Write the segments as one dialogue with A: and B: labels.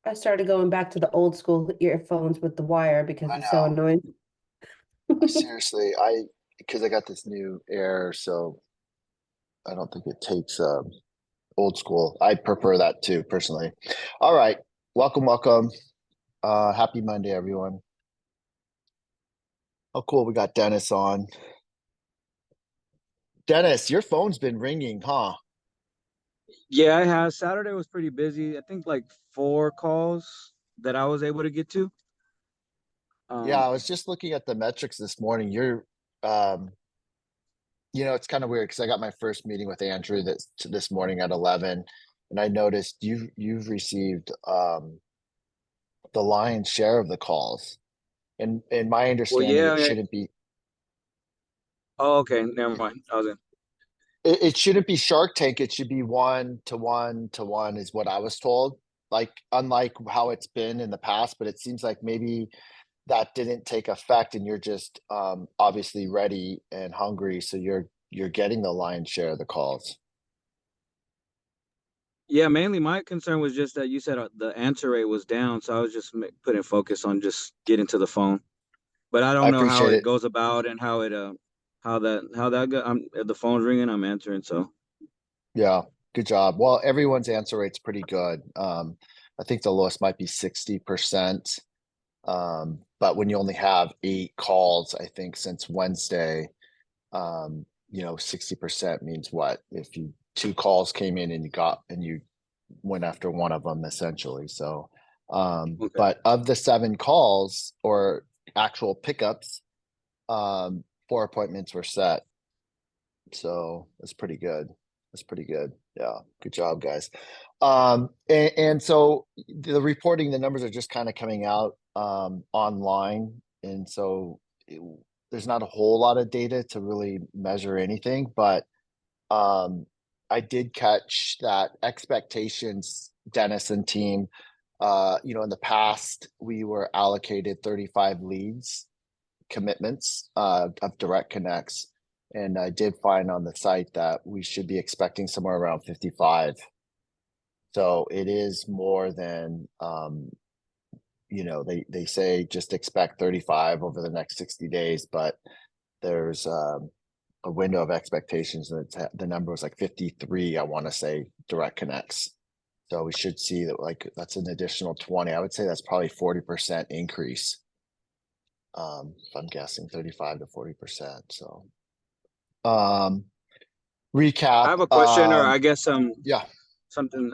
A: I started going back to the old school earphones with the wire because
B: I
A: it's so
B: know.
A: annoying.
B: Seriously, because I got this new Air, so I don't think it takes old school. I prefer that too, personally. All right. Welcome, welcome. Happy Monday, everyone. Oh, cool. We got Dennis on. Dennis, your phone's been ringing, huh?
C: Yeah, I have. Saturday was pretty busy. I think like 4 calls that I was able to get to.
B: Yeah,
C: Um,
B: I was just looking at the metrics this morning. Um, it's kind of weird because I got my first meeting with Andrew this morning at 11, and I noticed you've received the lion's share of the calls. And in my
C: well,
B: understanding,
C: yeah.
B: it shouldn't be
C: Oh, okay. Never mind. I was in.
B: it shouldn't be Shark Tank. It should be 1 to 1 to 1 is what I was told. Like unlike how it's been in the past, but it seems like maybe that didn't take effect and you're just obviously ready and hungry, so you're getting the lion's share of the calls.
C: Yeah, mainly my concern was just that you said the answer rate was down, so I was just putting focus on just getting to the phone. But I
B: I
C: don't know how
B: appreciate
C: it
B: it.
C: goes about and how that go. The phone's ringing. I'm answering. So
B: Yeah, good job. Well, everyone's answer rate's pretty good. I think the lowest might be 60%. But when you only have 8 calls, I think since Wednesday, 60% means what? If you 2 calls came in and you went after one of them essentially. So,
C: okay.
B: but of the 7 calls or actual pickups, 4 appointments were set. So that's pretty good. That's pretty good. Yeah. Good job, guys. And so the reporting, the numbers are just kind of coming out online. And so there's not a whole lot of data to really measure anything, but um, I did catch that expectations, Dennis and team, in the past, we were allocated 35 leads commitments of direct connects. And I did find on the site that we should be expecting somewhere around 55. So it is more than, they say just expect 35 over the next 60 days, but there's a window of expectations and the number was like 53, I want to say, direct connects. So we should see that like that's an additional 20. I would say that's probably 40% increase. If I'm guessing 35 to 40%. So um
C: I
B: recap.
C: have a question, or I guess
B: Yeah.
C: something.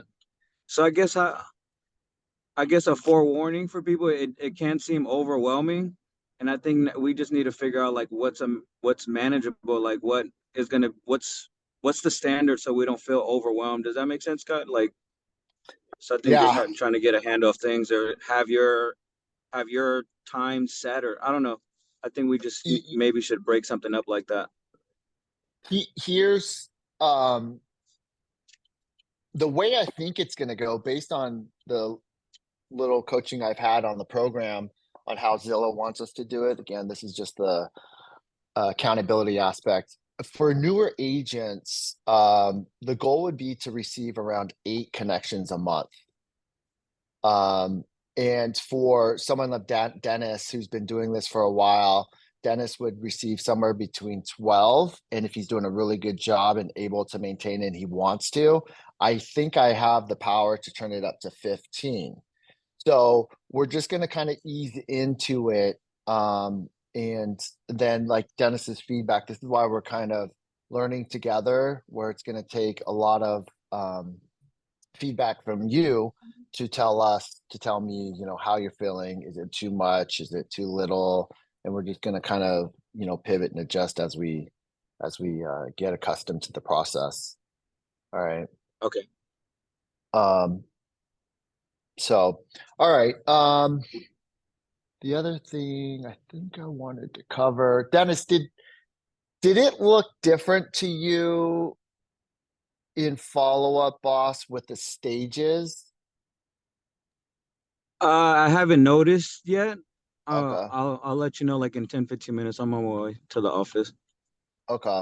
C: So I guess a forewarning for people. It can seem overwhelming, and I think that we just need to figure out like what's manageable, like what's the standard, so we don't feel overwhelmed. Does that make sense, Scott? Like, so I think just
B: Yeah.
C: trying to get a handle of things, or have your time set, or I don't know. I think we just maybe should break something up like that.
B: Here's um the way I think it's going to go based on the little coaching I've had on the program on how Zillow wants us to do it. Again, this is just the accountability aspect. For newer agents, the goal would be to receive around 8 connections a month. And for someone like Dennis, who's been doing this for a while, Dennis would receive somewhere between 12. And if he's doing a really good job and able to maintain it, and he wants to, I think I have the power to turn it up to 15. So we're just going to kind of ease into it. And then, like Dennis's feedback, this is why we're kind of learning together, where it's going to take a lot of feedback from you to tell me, how you're feeling. Is it too much? Is it too little? And we're just going to kind of, pivot and adjust as we get accustomed to the process. All right.
C: Okay.
B: Um, so, all right. The other thing I think I wanted to cover, Dennis, did it look different to you in follow-up, boss, with the stages?
C: I haven't noticed yet.
B: Okay.
C: I'll let you know like in 10-15 minutes. I'm on my way to the office
B: Okay.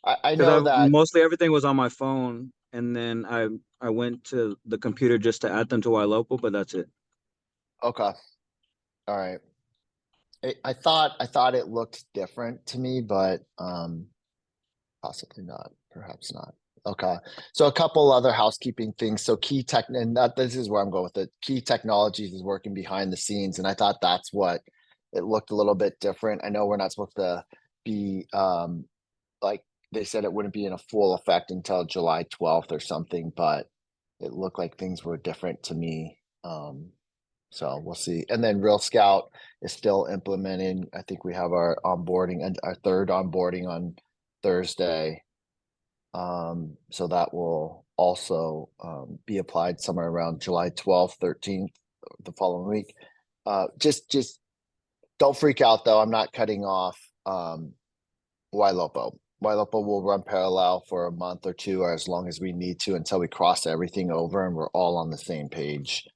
B: I
C: because
B: know
C: I
B: that.
C: mostly everything was on my phone, and then I went to the computer just to add them to our local, but that's it.
B: Okay. All right. I thought it looked different to me, but possibly not, perhaps not. Okay. So a couple other housekeeping things. So key tech, and that this is where I'm going with it. Key Technologies is working behind the scenes, and I thought that's what it looked a little bit different. I know we're not supposed to be like they said it wouldn't be in a full effect until July 12th or something, but it looked like things were different to me. So we'll see. And then Real Scout is still implementing. I think we have our onboarding and our third onboarding on Thursday. So that will also be applied somewhere around July 12th, 13th, the following week. Just don't freak out though. I'm not cutting off Ylopo. Ylopo will run parallel for a month or two, or as long as we need to, until we cross everything over and we're all on the same page.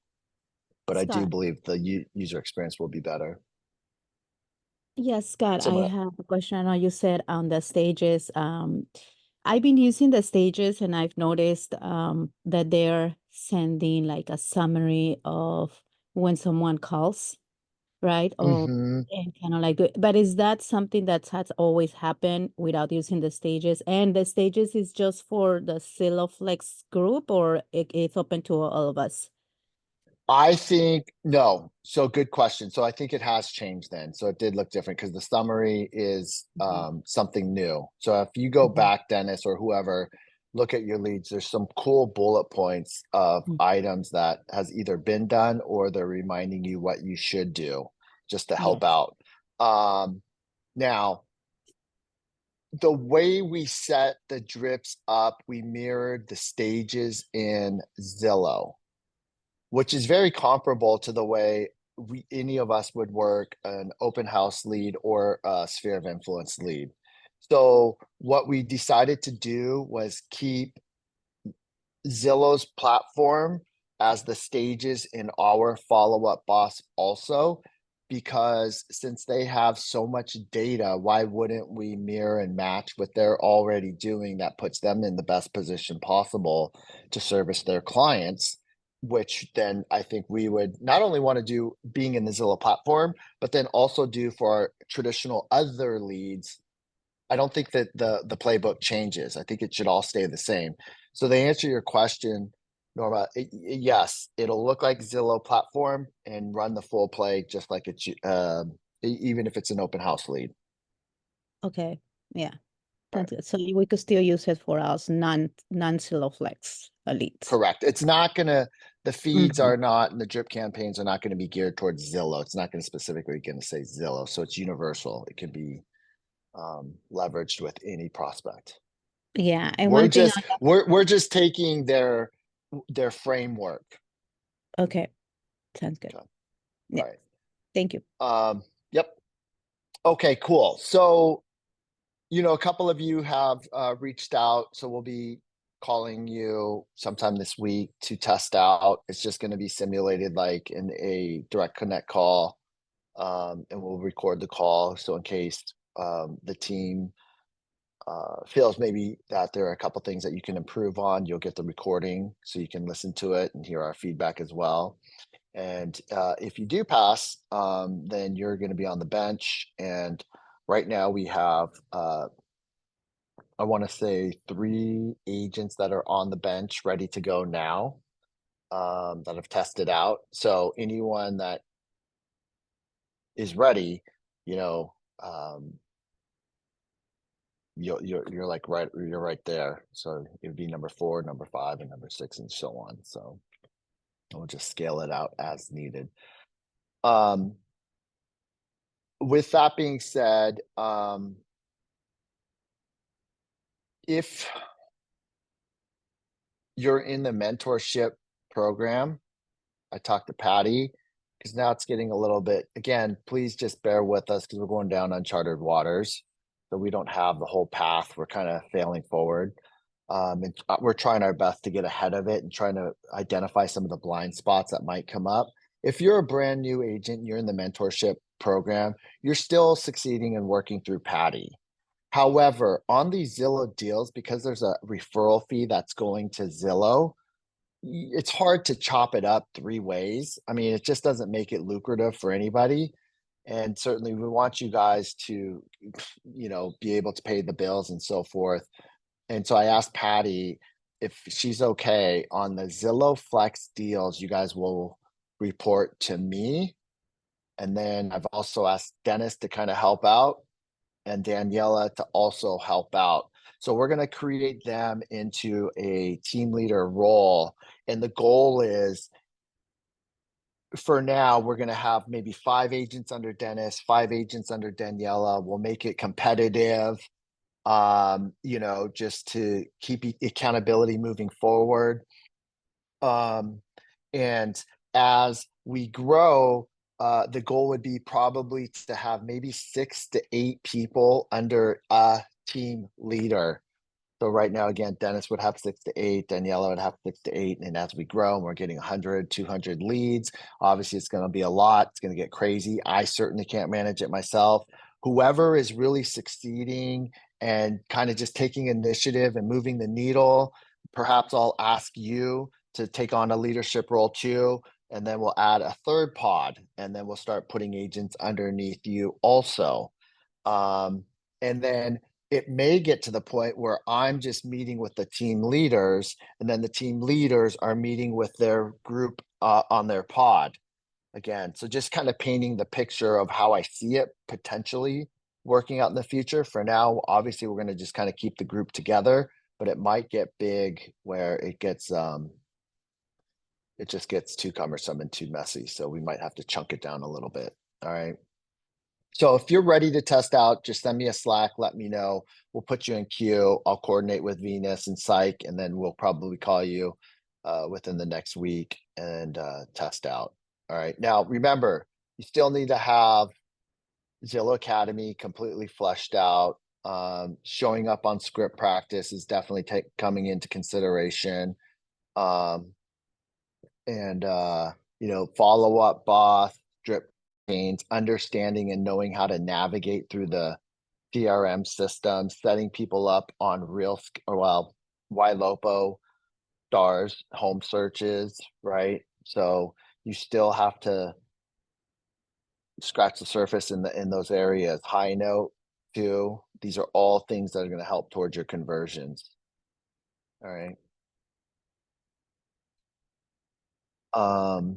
B: But I do
D: Scott.
B: believe the user experience will be better.
D: Yes, Scott, I
B: Someone,
D: have a question. I know you said on the stages, I've been using the stages and I've noticed that they're sending like a summary of when someone calls, right? Or
B: Mhm.
D: and kind of like, but is that something that has always happened without using the stages? And the stages is just for the Zillow Flex group, or it's open to all of us?
B: I think no. So good question. So I think it has changed then. So it did look different because the summary is
D: Mhm.
B: something new. So if you go
D: Mhm.
B: back, Dennis or whoever, look at your leads, there's some cool bullet points of
D: Mhm.
B: items that has either been done or they're reminding you what you should do just to help
D: Yes.
B: out. Now the way we set the drips up, we mirrored the stages in Zillow, which is very comparable to the way any of us would work an open house lead or a sphere of influence lead. So what we decided to do was keep Zillow's platform as the stages in our follow-up boss also, because since they have so much data, why wouldn't we mirror and match what they're already doing that puts them in the best position possible to service their clients? Which then I think we would not only want to do being in the Zillow platform, but then also do for our traditional other leads. I don't think that the playbook changes. I think it should all stay the same. So to answer your question, Norma, yes, it'll look like Zillow platform and run the full play just like it's even if it's an open house lead.
D: Okay. Yeah.
B: Right.
D: That's good. So we could still use it for us non-Zillow Flex leads.
B: Correct. It's not gonna the feeds
D: Mhm.
B: are not and the drip campaigns are not going to be geared towards Zillow. It's not going to specifically going to say Zillow. So it's universal. It can be leveraged with any prospect.
D: Yeah, and
B: We're
D: one thing
B: just we're just taking their framework.
D: okay, sounds good.
B: Okay.
D: Yeah,
B: Right.
D: thank you.
B: Yep. Okay, cool. So, a couple of you have reached out, so we'll be calling you sometime this week to test out. It's just going to be simulated like in a direct connect call, and we'll record the call. So in case the team feels maybe that there are a couple things that you can improve on, you'll get the recording so you can listen to it and hear our feedback as well. And if you do pass, then you're going to be on the bench. And right now we have, I want to say, 3 agents that are on the bench ready to go now, that have tested out. So anyone that is ready, you know, um, you're like you're right there. So it would be number 4, number 5, and number 6, and so on. So we'll just scale it out as needed. Um, with that being said, if you're in the mentorship program, I talked to Patty because now it's getting a little bit, again, please just bear with us because we're going down uncharted waters. So we don't have the whole path. We're kind of failing forward. And we're trying our best to get ahead of it and trying to identify some of the blind spots that might come up. If you're a brand new agent, you're in the mentorship program, you're still succeeding and working through Patty. However, on these Zillow deals, because there's a referral fee that's going to Zillow, it's hard to chop it up 3 ways. I mean, it just doesn't make it lucrative for anybody. And certainly we want you guys to, be able to pay the bills and so forth. And so I asked Patty if she's okay on the Zillow Flex deals, you guys will report to me. And then I've also asked Dennis to kind of help out and Daniela to also help out. So we're going to create them into a team leader role. And the goal is, for now, we're going to have maybe 5 agents under Dennis, 5 agents under Daniela. We'll make it competitive, just to keep accountability moving forward. And as we grow, the goal would be probably to have maybe 6 to 8 people under a team leader. So right now, again, Dennis would have 6 to 8, Daniela would have 6 to 8. And as we grow and we're getting 100, 200 leads, obviously it's going to be a lot. It's going to get crazy. I certainly can't manage it myself. Whoever is really succeeding and kind of just taking initiative and moving the needle, perhaps I'll ask you to take on a leadership role too. And then we'll add a third pod, and then we'll start putting agents underneath you also. And then it may get to the point where I'm just meeting with the team leaders, and then the team leaders are meeting with their group on their pod again. So just kind of painting the picture of how I see it potentially working out in the future. For now, obviously, we're going to just kind of keep the group together, but it might get big where it gets it just gets too cumbersome and too messy. So we might have to chunk it down a little bit. All right. So if you're ready to test out, just send me a Slack, let me know. We'll put you in queue. I'll coordinate with Venus and Psych, and then we'll probably call you within the next week and test out. All right. Now, remember, you still need to have Zillow Academy completely fleshed out. Showing up on script practice is definitely coming into consideration. And follow up boss, drip campaigns, understanding and knowing how to navigate through the CRM system, setting people up on YLOPO stars, home searches, right? So you still have to scratch the surface in those areas. High note too. These are all things that are going to help towards your conversions. All right. All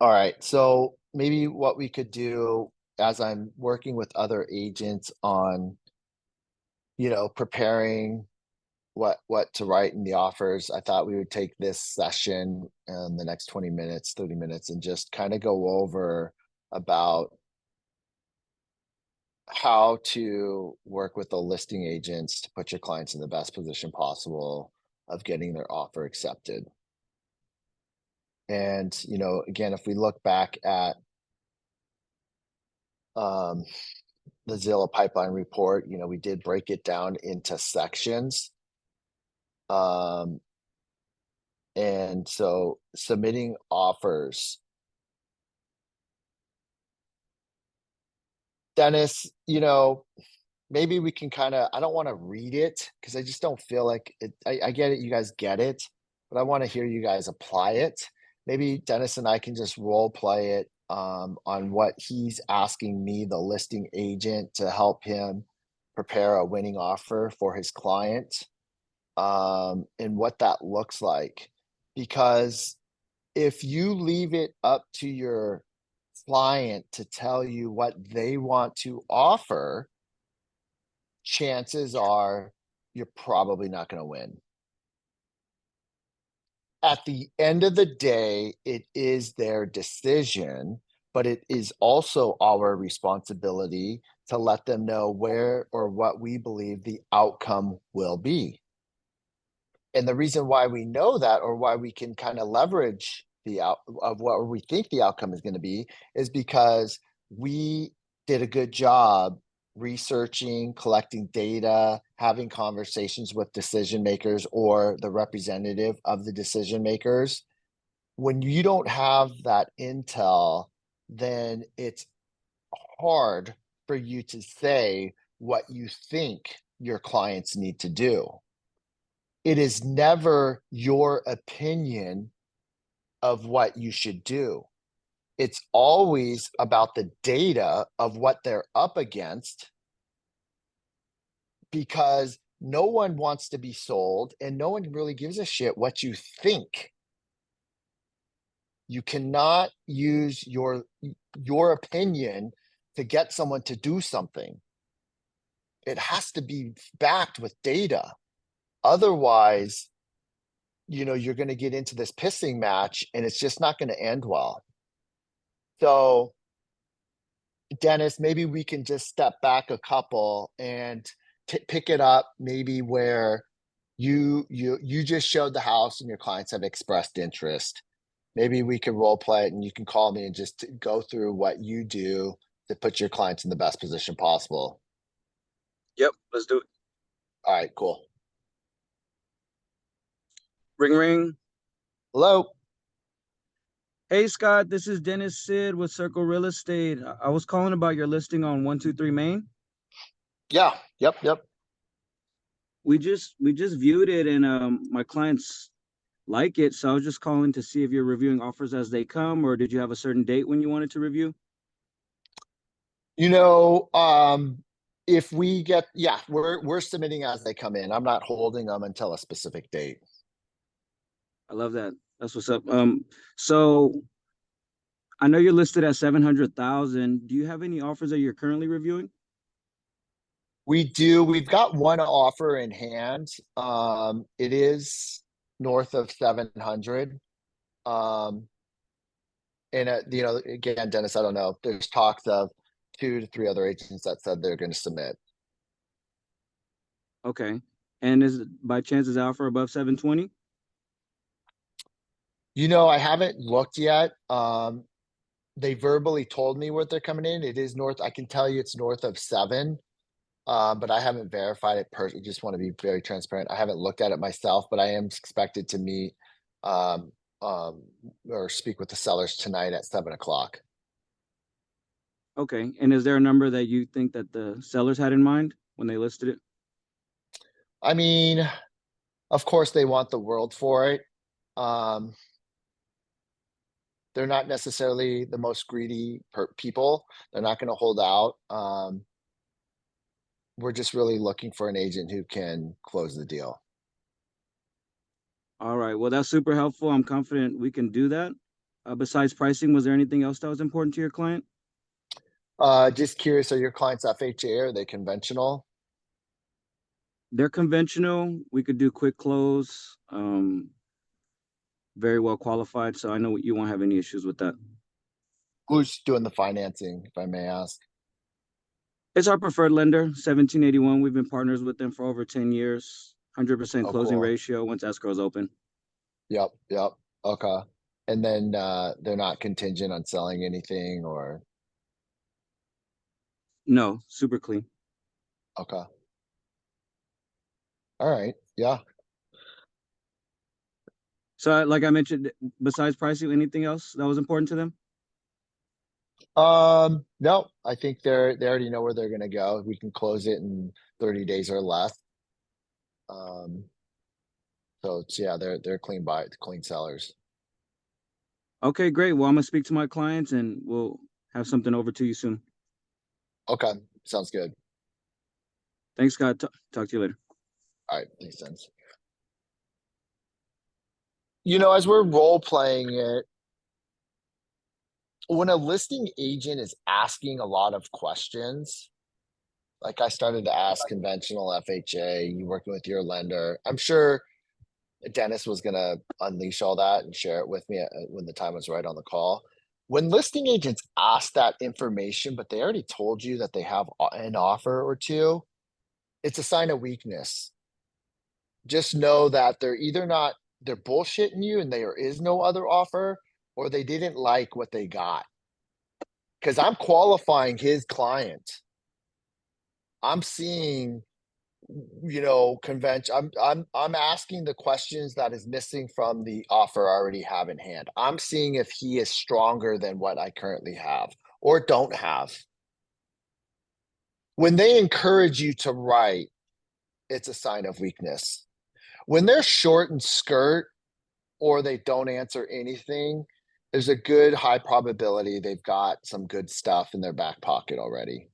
B: right, so maybe what we could do as I'm working with other agents on, preparing what to write in the offers, I thought we would take this session in the next 20 minutes, 30 minutes, and just kind of go over about how to work with the listing agents to put your clients in the best position possible of getting their offer accepted. And, again, if we look back at the Zillow pipeline report, we did break it down into sections. And so submitting offers. Dennis, maybe we can I don't want to read it because I just don't feel like it. I get it. You guys get it, but I want to hear you guys apply it. Maybe Dennis and I can just role play it on what he's asking me, the listing agent, to help him prepare a winning offer for his client, and what that looks like. Because if you leave it up to your client to tell you what they want to offer, chances are you're probably not going to win. At the end of the day, it is their decision, but it is also our responsibility to let them know where or what we believe the outcome will be. And the reason why we know that, or why we can kind of leverage of what we think the outcome is going to be, is because we did a good job researching, collecting data, having conversations with decision makers or the representative of the decision makers. When you don't have that intel, then it's hard for you to say what you think your clients need to do. it is never your opinion of what you should do. It's always about the data of what they're up against, because no one wants to be sold and no one really gives a shit what you think. You cannot use your opinion to get someone to do something. It has to be backed with data. Otherwise, you're going to get into this pissing match and it's just not going to end well. So, Dennis, maybe we can just step back a couple and pick it up maybe where you just showed the house and your clients have expressed interest. Maybe we can role play it and you can call me and just go through what you do to put your clients in the best position possible.
C: Yep, let's do it.
B: All right, cool.
C: Ring ring.
B: Hello.
C: Hey Scott, this is Dennis Sid with Circle Real Estate. I was calling about your listing on 123 Main.
B: Yeah. Yep.
C: We just viewed it, and my clients like it, so I was just calling to see if you're reviewing offers as they come, or did you have a certain date when you wanted to review?
B: If we get, yeah, we're submitting as they come in. I'm not holding them until a specific date.
C: I love that. That's what's up. So I know you're listed at 700,000. Do you have any offers that you're currently reviewing?
B: We do. We've got one offer in hand. It is north of 700. And again, Dennis, I don't know. There's talks of 2 to 3 other agents that said they're going to submit.
C: Okay. And is by chance is the offer above 720?
B: I haven't looked yet. They verbally told me what they're coming in. It is north. I can tell you it's north of 7. But I haven't verified it personally. Just want to be very transparent. I haven't looked at it myself, but I am expected to meet or speak with the sellers tonight at 7:00.
C: Okay. And is there a number that you think that the sellers had in mind when they listed it?
B: I mean, of course they want the world for it. They're not necessarily the most greedy people. They're not going to hold out. We're just really looking for an agent who can close the deal.
C: All right. Well, that's super helpful. I'm confident we can do that. Besides pricing, was there anything else that was important to your client?
B: Just curious, are your clients FHA or are they conventional?
C: They're conventional. We could do quick close. Very well qualified. So I know you won't have any issues with that.
B: Who's doing the financing, if I may ask?
C: It's our preferred lender, 1781. We've been partners with them for over 10 years. 100% closing
B: Cool.
C: ratio once escrow is open.
B: Yep. Okay. And then they're not contingent on selling anything or
C: No, super clean.
B: okay. All right. Yeah.
C: So like I mentioned, besides pricing, anything else that was important to them?
B: No, I think they already know where they're gonna go. We can close it in 30 days or less. So it's they're clean sellers.
C: Okay, great. Well, I'm gonna speak to my clients and we'll have something over to you soon.
B: Okay, sounds good.
C: Thanks, Scott. Talk to you later.
B: All right, makes sense. As we're role playing it, when a listing agent is asking a lot of questions, like I started to ask conventional FHA, you working with your lender, I'm sure Dennis was going to unleash all that and share it with me when the time was right on the call. When listing agents ask that information, but they already told you that they have an offer or two, it's a sign of weakness. Just know that they're bullshitting you and there is no other offer, or they didn't like what they got. Because I'm qualifying his client. I'm seeing convention. I'm asking the questions that is missing from the offer I already have in hand. I'm seeing if he is stronger than what I currently have or don't have. When they encourage you to write, it's a sign of weakness. When they're short and skirt or they don't answer anything, there's a good high probability they've got some good stuff in their back pocket already.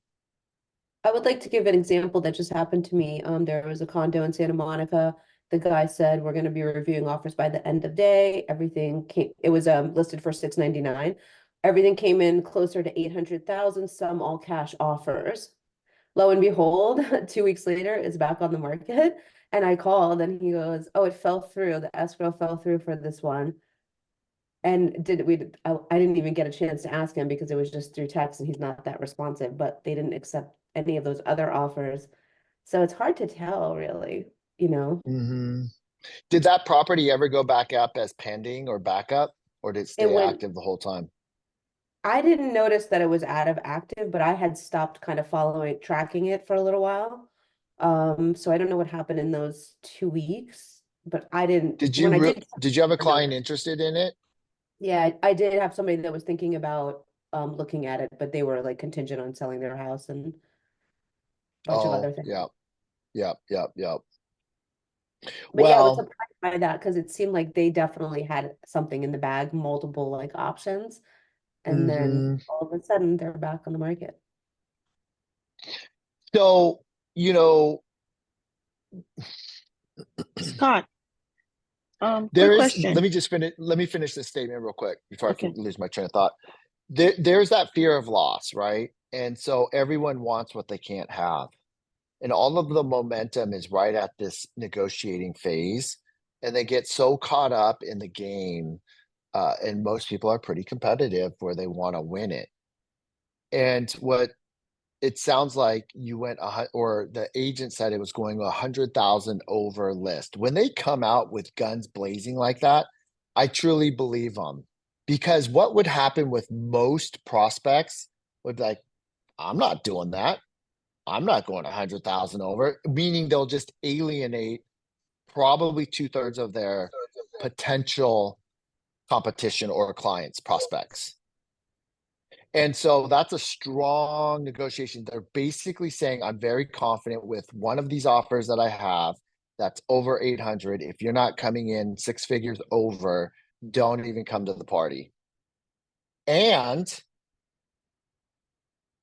A: I would like to give an example that just happened to me. There was a condo in Santa Monica. The guy said, we're going to be reviewing offers by the end of day. Everything came, it was listed for 699. Everything came in closer to 800,000, some all cash offers. Lo and behold, 2 weeks later, it's back on the market. And I called and he goes, oh, it fell through. The escrow fell through for this one. And I didn't even get a chance to ask him because it was just through text and he's not that responsive, but they didn't accept any of those other offers. So it's hard to tell really, you know.
B: Mm-hmm. Did that property ever go back up as pending or backup, or did it
A: It
B: stay
A: went,
B: active the whole time?
A: I didn't notice that it was out of active, but I had stopped kind of tracking it for a little while. So I don't know what happened in those 2 weeks, but I didn't,
B: Did
A: when
B: you
A: I did
B: did you have a client
A: notice.
B: interested in it?
A: Yeah, I did have somebody that was thinking about looking at it, but they were like contingent on selling their house and a bunch of other
B: Oh,
A: things.
B: yeah, yeah, yeah, yeah.
A: But yeah, I was
B: Well,
A: surprised by that because it seemed like they definitely had something in the bag, multiple like options, and then
B: hmm.
A: all of a sudden they're back on the market.
B: So, you know,
E: Scott,
B: there
E: quick
B: is,
E: question.
B: let me finish this statement real quick before
E: Okay.
B: lose my train of thought. There's that fear of loss, right? And so everyone wants what they can't have. And all of the momentum is right at this negotiating phase. And they get so caught up in the game. And most people are pretty competitive where they want to win it. And what it sounds like you went or the agent said it was going 100,000 over list. When they come out with guns blazing like that, I truly believe them. Because what would happen with most prospects would be like, I'm not doing that. I'm not going 100,000 over, meaning they'll just alienate probably 2/3 of their potential competition or clients, prospects. And so that's a strong negotiation. They're basically saying, I'm very confident with one of these offers that I have that's over 800. If you're not coming in 6 figures over, don't even come to the party. And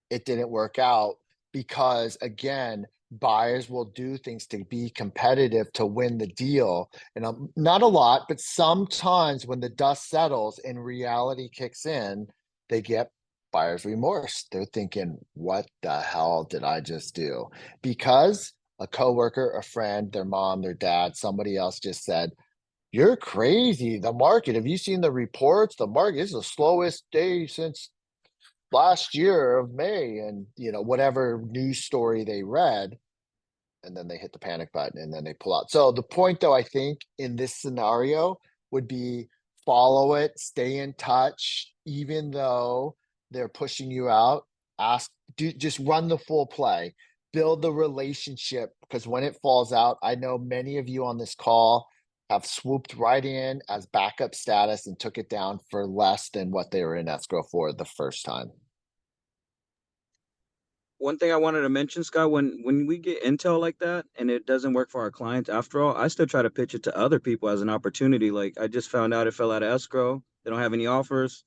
B: it didn't work out because, again, buyers will do things to be competitive to win the deal. And not a lot, but sometimes when the dust settles and reality kicks in, they get buyer's remorse. They're thinking, what the hell did I just do? Because a coworker, a friend, their mom, their dad, somebody else just said, you're crazy. The market, have you seen the reports? The market is the slowest day since last year of May, and whatever news story they read, and then they hit the panic button and then they pull out. So the point though, I think in this scenario would be follow it, stay in touch, even though they're pushing you out. Just run the full play, build the relationship, because when it falls out, I know many of you on this call have swooped right in as backup status and took it down for less than what they were in escrow for the first time.
C: One thing I wanted to mention, Scott, when we get intel like that and it doesn't work for our clients, after all, I still try to pitch it to other people as an opportunity. Like I just found out it fell out of escrow. They don't have any offers.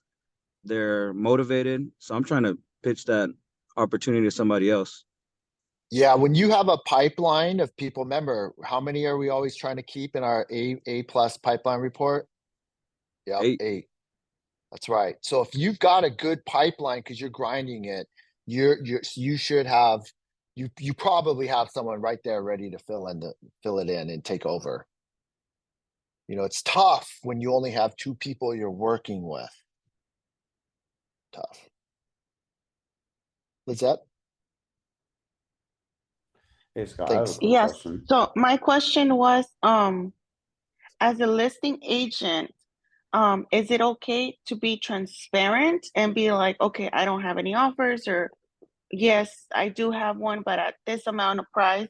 C: They're motivated. So I'm trying to pitch that opportunity to somebody else.
B: Yeah, when you have a pipeline of people, remember, how many are we always trying to keep in our A plus pipeline report? Yep,
C: 8.
B: 8. That's right. So if you've got a good pipeline because you're grinding it, you should have you probably have someone right there ready to fill it in and take over. It's tough when you only have 2 people you're working with. Tough. Lizette?
F: Hey Scott, I have a
B: Thanks.
F: quick
E: Yes.
F: question.
E: So my question was, as a listing agent, is it okay to be transparent and be like, okay, I don't have any offers, or yes, I do have one, but at this amount of price,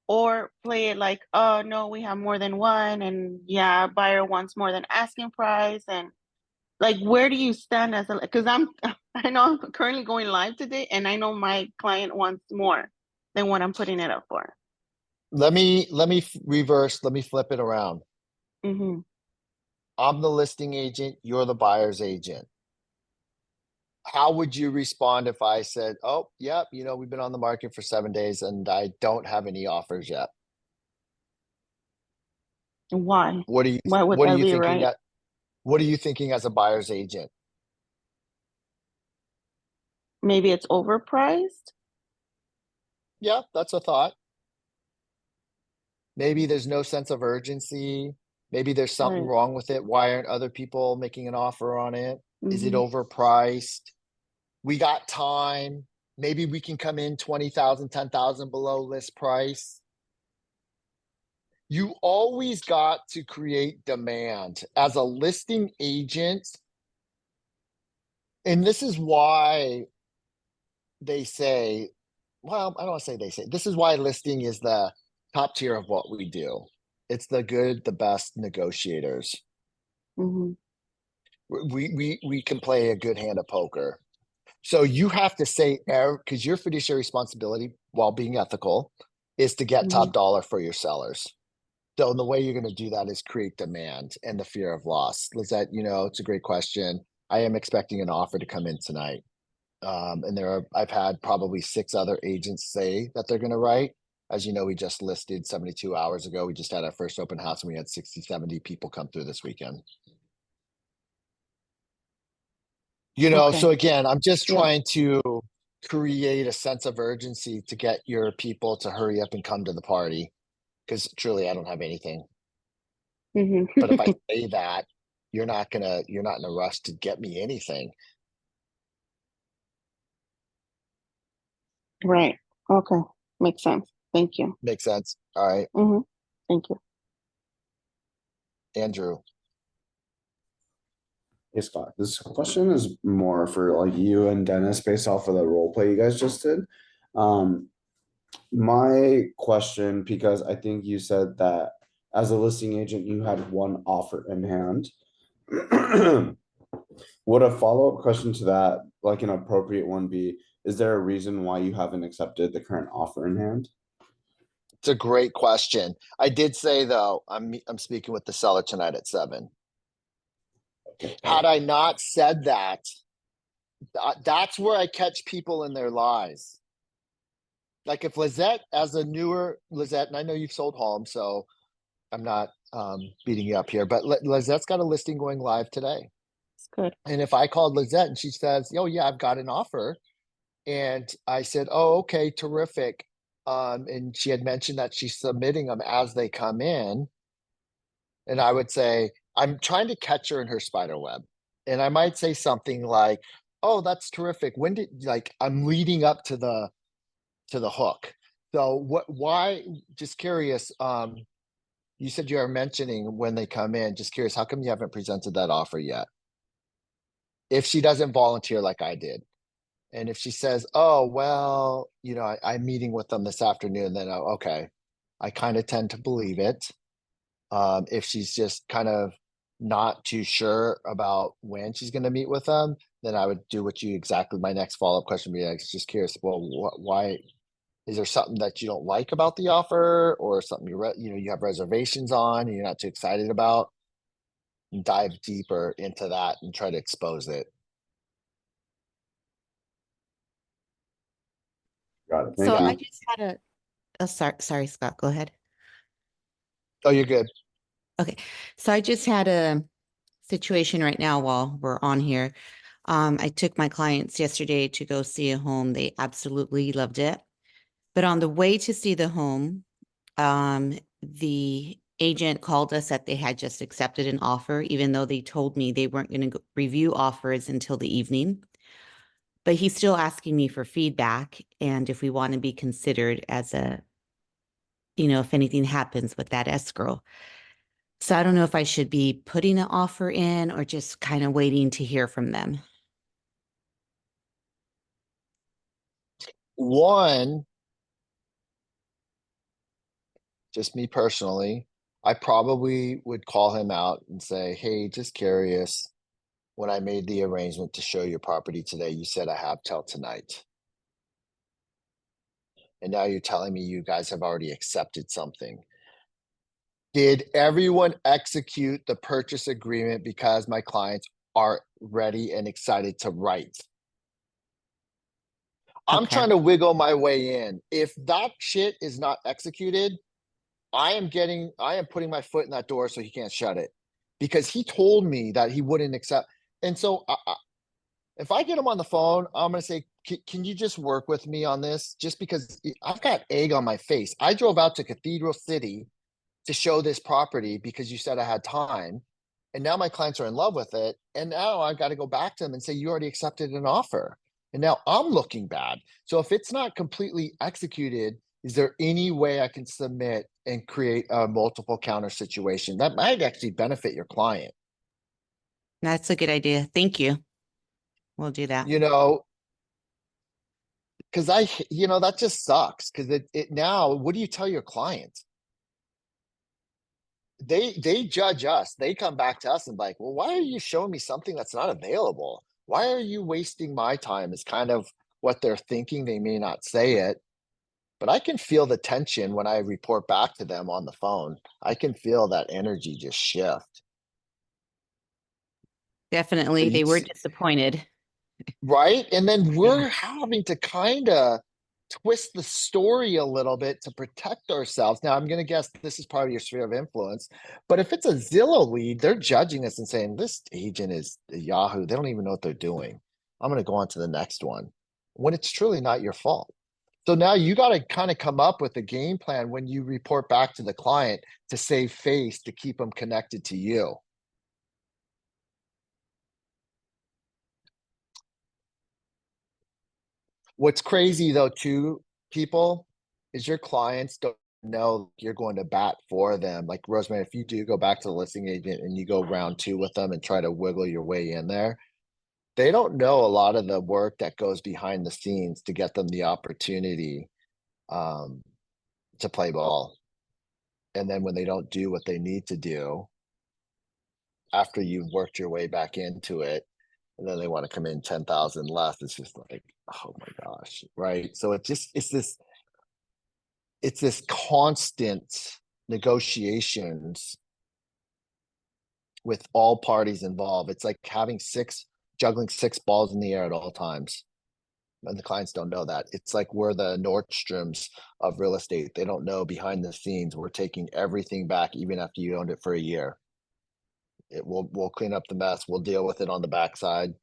E: or play it like, oh no, we have more than one, and yeah, buyer wants more than asking price, and like, where do you stand as a, because I know I'm currently going live today, and I know my client wants more than what I'm putting it up for.
B: Let me reverse, let me flip it around.
E: Mm-hmm.
B: I'm the listing agent, you're the buyer's agent. How would you respond if I said, oh, yep, we've been on the market for 7 days and I don't have any offers yet?
E: Why?
B: What are you
E: Why would
B: what are
E: that
B: you
E: be
B: thinking
E: right?
B: at what are you thinking as a buyer's agent?
E: Maybe it's overpriced.
B: Yeah, that's a thought. Maybe there's no sense of urgency. Maybe there's something
E: Right.
B: wrong with it. Why aren't other people making an offer on it? Is it
E: Mm-hmm.
B: overpriced? We got time. Maybe we can come in 20,000, 10,000 below list price. You always got to create demand as a listing agent. And this is why they say, well, I don't want to say they say, this is why listing is the top tier of what we do. It's the good, the best negotiators.
E: Mm-hmm.
B: We can play a good hand of poker. So you have to say, because your fiduciary responsibility, while being ethical, is to get
E: Mm-hmm.
B: top dollar for your sellers. So the way you're going to do that is create demand and the fear of loss. Lizette, it's a great question. I am expecting an offer to come in tonight. And I've had probably 6 other agents say that they're going to write. As you know, we just listed 72 hours ago. We just had our first open house and we had 60, 70 people come through this weekend.
E: Okay.
B: So again, I'm just
E: Yeah.
B: trying to create a sense of urgency to get your people to hurry up and come to the party. Because truly, I don't have anything. But if I
E: Mm-hmm.
B: say that, you're not in a rush to get me anything.
E: Right. Okay. Makes sense. Thank you.
B: Makes sense. All right,
E: Mm-hmm. Thank you.
B: Andrew.
F: Hey Scott, this question is more for like you and Dennis based off of the role play you guys just did. Um, my question, because I think you said that as a listing agent, you had one offer in hand. Would a follow-up question to that, like an appropriate one, be, is there a reason why you haven't accepted the current offer in hand?
B: It's a great question. I did say though, I'm speaking with the seller tonight at 7.
F: Okay.
B: Had I not said that, that's where I catch people in their lies. Like if Lizette, as a newer Lizette, and I know you've sold homes, so I'm not beating you up here, but Lizette's got a listing going live today.
E: It's good.
B: And if I called Lizette and she says, "Oh yeah, I've got an offer," and I said, "Oh, okay, terrific," and she had mentioned that she's submitting them as they come in, and I would say, I'm trying to catch her in her spider web, and I might say something like, "Oh, that's terrific. When did I'm leading up to the hook." So why, just curious, you said you are mentioning when they come in, just curious, how come you haven't presented that offer yet? If she doesn't volunteer like I did. And if she says, oh, well, I'm meeting with them this afternoon, then okay, I kind of tend to believe it. If she's just kind of not too sure about when she's going to meet with them, then I would do my next follow-up question would be like, just curious, well, why, is there something that you don't like about the offer or something you have reservations on and you're not too excited about? And dive deeper into that and try to expose it.
F: Got it.
D: So
F: Thank
D: I
F: you.
D: just had a, sorry, Scott, go ahead.
B: Oh, you're good.
D: Okay, so I just had a situation right now while we're on here. I took my clients yesterday to go see a home. They absolutely loved it. But on the way to see the home, the agent called us that they had just accepted an offer, even though they told me they weren't going to review offers until the evening. But he's still asking me for feedback and if we want to be considered as if anything happens with that escrow. So I don't know if I should be putting an offer in or just kind of waiting to hear from them.
B: One, just me personally, I probably would call him out and say, hey, just curious, when I made the arrangement to show your property today, you said I have till tonight. And now you're telling me you guys have already accepted something. Did everyone execute the purchase agreement because my clients are ready and excited to write? I'm
G: Okay.
B: trying to wiggle my way in. If that shit is not executed, I am putting my foot in that door so he can't shut it. Because he told me that he wouldn't accept. And so if I get him on the phone, I'm gonna say, can you just work with me on this? Just because I've got egg on my face. I drove out to Cathedral City to show this property because you said I had time. And now my clients are in love with it. And now I've got to go back to them and say, you already accepted an offer. And now I'm looking bad. So if it's not completely executed, is there any way I can submit and create a multiple counter situation? That might actually benefit your client.
G: That's a good idea. Thank you. We'll do that.
B: You know, because that just sucks. Because it now, what do you tell your client? They judge us. They come back to us and like, well, why are you showing me something that's not available? Why are you wasting my time? Is kind of what they're thinking. They may not say it, but I can feel the tension when I report back to them on the phone. I can feel that energy just shift.
G: Definitely. They were disappointed.
B: Right? And then we're having to kind of twist the story a little bit to protect ourselves. Now, I'm going to guess this is part of your sphere of influence, but if it's a Zillow lead, they're judging us and saying, this agent is a Yahoo. They don't even know what they're doing. I'm going to go on to the next one when it's truly not your fault. So now you got to kind of come up with a game plan when you report back to the client to save face, to keep them connected to you. What's crazy though, too, people, is your clients don't know you're going to bat for them. Like Rosemary, if you do go back to the listing agent and you go round 2 with them and try to wiggle your way in there, they don't know a lot of the work that goes behind the scenes to get them the opportunity to play ball. And then when they don't do what they need to do after you've worked your way back into it, and then they want to come in 10,000 less, it's just like, oh my gosh, right? So it's this constant negotiations with all parties involved. It's like juggling 6 balls in the air at all times. And the clients don't know that. It's like we're the Nordstroms of real estate. They don't know behind the scenes we're taking everything back even after you owned it for a year. We'll clean up the mess. We'll deal with it on the backside.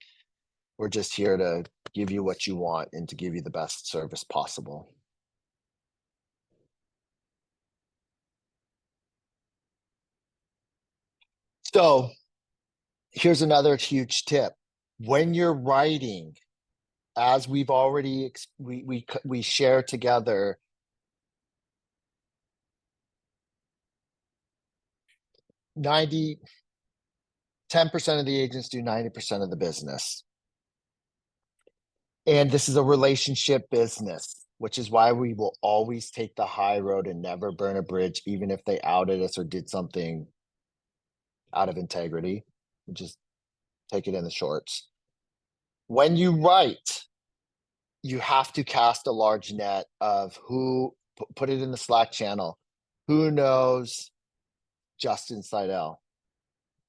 B: We're just here to give you what you want and to give you the best service possible. So here's another huge tip. When you're writing, as we've already, we share together, 10% of the agents do 90% of the business. And this is a relationship business, which is why we will always take the high road and never burn a bridge, even if they outed us or did something out of integrity. We just take it in the shorts. When you write, you have to cast a large net of who, put it in the Slack channel. Who knows Justin Seidel?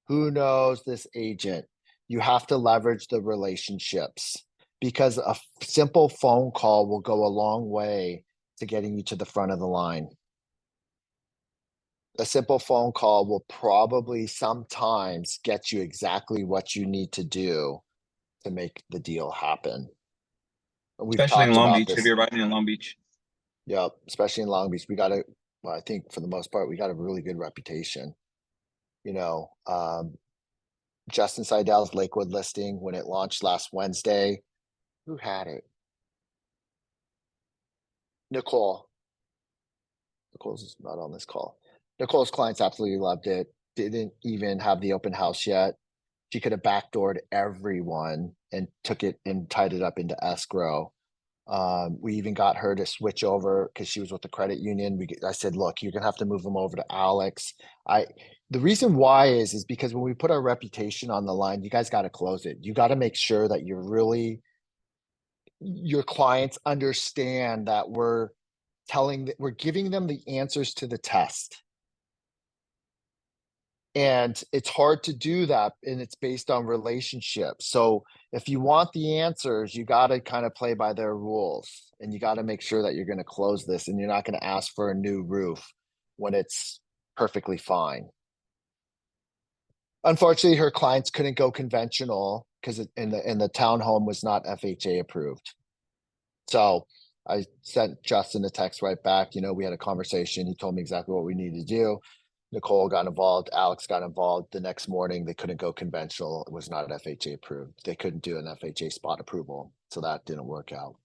B: Who knows this agent? You have to leverage the relationships because a simple phone call will go a long way to getting you to the front of the line. A simple phone call will probably sometimes get you exactly what you need to do to make the deal happen. We've
H: Especially in
B: talked
H: Long
B: about
H: Beach, if
B: this.
H: you're riding in Long Beach.
B: Yeah, especially in Long Beach, I think for the most part, we got a really good reputation. Justin Seidel's Lakewood listing, when it launched last Wednesday, who had it? Nicole. Nicole's not on this call. Nicole's clients absolutely loved it. Didn't even have the open house yet. She could have backdoored everyone and took it and tied it up into escrow. We even got her to switch over because she was with the credit union. I said, look, you're gonna have to move them over to Alex. The reason why is because when we put our reputation on the line, you guys got to close it. You got to make sure that your clients understand that we're we're giving them the answers to the test. And it's hard to do that, and it's based on relationships. So if you want the answers, you got to kind of play by their rules, and you got to make sure that you're going to close this, and you're not going to ask for a new roof when it's perfectly fine. Unfortunately, her clients couldn't go conventional because in the townhome was not FHA approved. So I sent Justin a text right back. You know, we had a conversation. He told me exactly what we needed to do. Nicole got involved. Alex got involved. The next morning, they couldn't go conventional. It was not FHA approved. They couldn't do an FHA spot approval. So that didn't work out.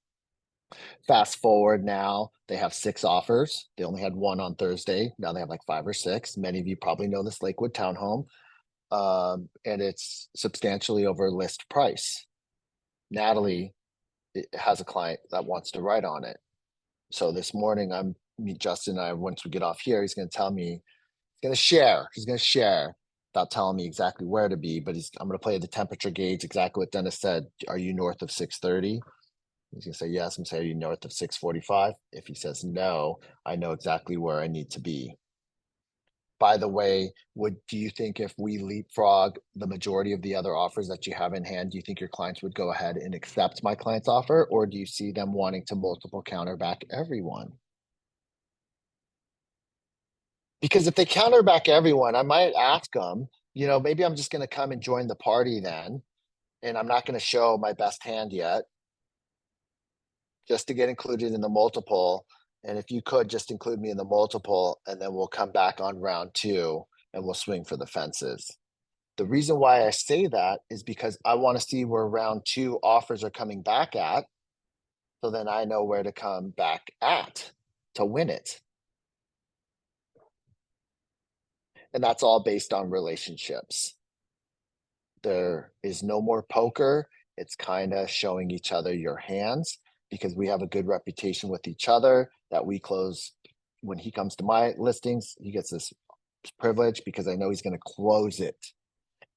B: Fast forward now, they have 6 offers. They only had 1 on Thursday. Now they have like 5 or 6. Many of you probably know this Lakewood townhome. And it's substantially over list price. Natalie has a client that wants to write on it. So this morning, Justin and I, once we get off here, he's going to tell me, he's going to share without telling me exactly where to be, but I'm going to play the temperature gauge, exactly what Dennis said. Are you north of 630? He's going to say yes. I'm going to say, are you north of 645? If he says no, I know exactly where I need to be. By the way, do you think if we leapfrog the majority of the other offers that you have in hand, do you think your clients would go ahead and accept my client's offer? Or do you see them wanting to multiple counter back everyone? Because if they counter back everyone, I might ask them, you know, maybe I'm just going to come and join the party then. And I'm not going to show my best hand yet, just to get included in the multiple. And if you could just include me in the multiple, and then we'll come back on round 2 and we'll swing for the fences. The reason why I say that is because I want to see where round 2 offers are coming back at. So then I know where to come back at to win it. And that's all based on relationships. There is no more poker. It's kind of showing each other your hands, because we have a good reputation with each other that we close. When he comes to my listings, he gets this privilege because I know he's going to close it.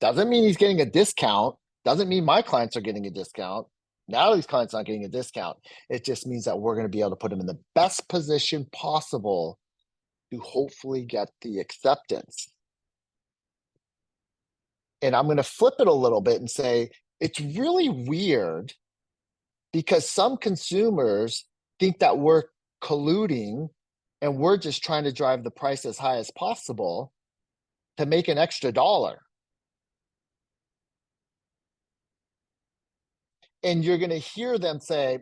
B: Doesn't mean he's getting a discount. Doesn't mean my clients are getting a discount. Natalie's clients aren't getting a discount. It just means that we're going to be able to put him in the best position possible to hopefully get the acceptance. And I'm going to flip it a little bit and say, it's really weird because some consumers think that we're colluding and we're just trying to drive the price as high as possible to make an extra dollar. And you're going to hear them say,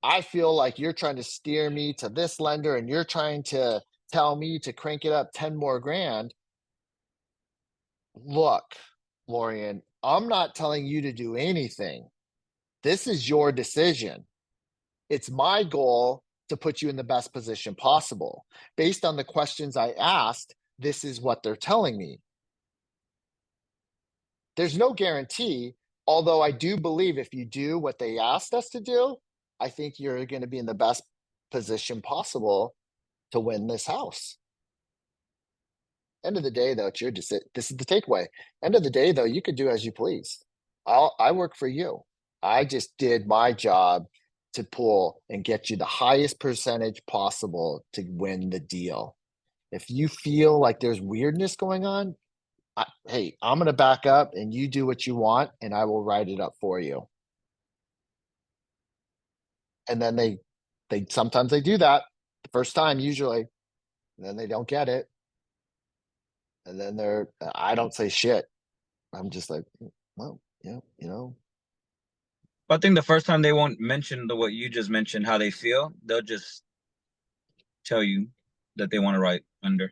B: I feel like you're trying to steer me to this lender and you're trying to tell me to crank it up 10 more grand. Look, Lorian, I'm not telling you to do anything. This is your decision. It's my goal to put you in the best position possible. Based on the questions I asked, this is what they're telling me. There's no guarantee, although I do believe if you do what they asked us to do, I think you're going to be in the best position possible to win this house. End of the day, though, it's your decision. This is the takeaway. End of the day, though, you could do as you please. I work for you. I just did my job to pull and get you the highest percentage possible to win the deal. If you feel like there's weirdness going on, hey, I'm going to back up and you do what you want and I will write it up for you. And then they sometimes they do that the first time, usually, and then they don't get it. And then I don't say shit. I'm just like, well, yeah, you know.
C: I think the first time they won't mention what you just mentioned, how they feel. They'll just tell you that they want to write under.